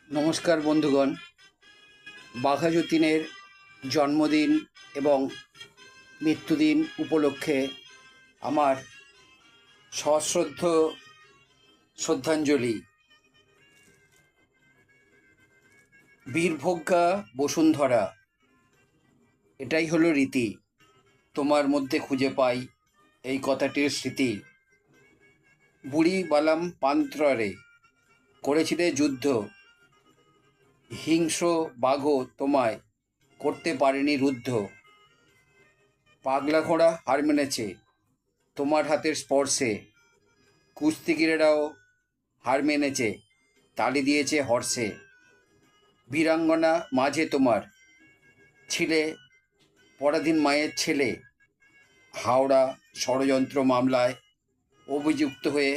নমস্কার বন্ধুগণ, বাঘা যতীনের জন্মদিন এবং মৃত্যুদিন উপলক্ষে আমার সশ্রদ্ধ শ্রদ্ধাঞ্জলি। বীরভোগ্যা বসুন্ধরা, এটাই হলো রীতি, তোমার মধ্যে খুঁজে পাই এই কথাটির স্মৃতি। বুড়ি বালাম পান্ত্ররে করেছিলে যুদ্ধ, হিংস্র বাঘও তোমায় করতে পারেনি রুদ্ধ। পাগলা ঘোড়া হার মেনেছে তোমার হাতের স্পর্শে, কুস্তিগিরেরাও হার মেনেছে তালি দিয়েছে হর্ষে। বীরাঙ্গনা মাঝে তোমার ছিলে পরাধীন মায়ের ছেলে, হাওড়া ষড়যন্ত্র মামলায় অভিযুক্ত হয়ে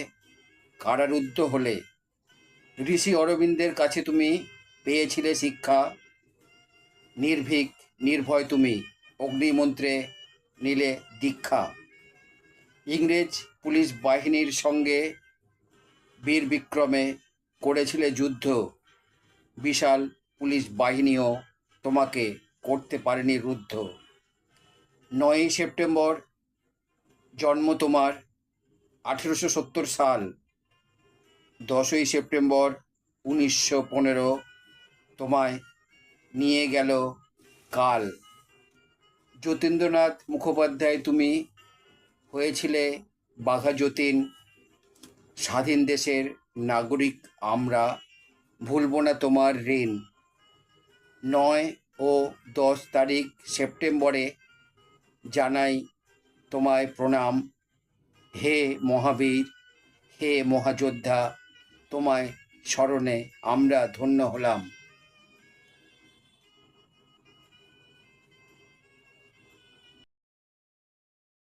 কারারুদ্ধ হলে। ঋষি অরবিন্দের কাছে তুমি পেয়েছিলে শিক্ষা, নির্ভীক নির্ভয় তুমি অগ্নিমন্ত্রে নিলে দীক্ষা। ইংরেজ পুলিশ বাহিনীর সঙ্গে বীর বিক্রমে করেছিলে যুদ্ধ, বিশাল পুলিশ বাহিনীও তোমাকে করতে পারেনি রুদ্ধ। 9ই সেপ্টেম্বর জন্ম তোমার 1870 সাল, 10ই সেপ্টেম্বর 1915 তোমায় নিয়ে গেল কাল। যতীন্দ্রনাথ মুখোপাধ্যায় তুমি হয়েছিলে বাঘা যতীন, স্বাধীন দেশের নাগরিক আমরা, ভুলব না তোমার ঋণ। 9 ও 10 তারিখ সেপ্টেম্বরে জানাই তোমায় প্রণাম, হে মহাবীর, হে মহাযোদ্ধা, তোমায় স্মরণে আমরা ধন্য হলাম।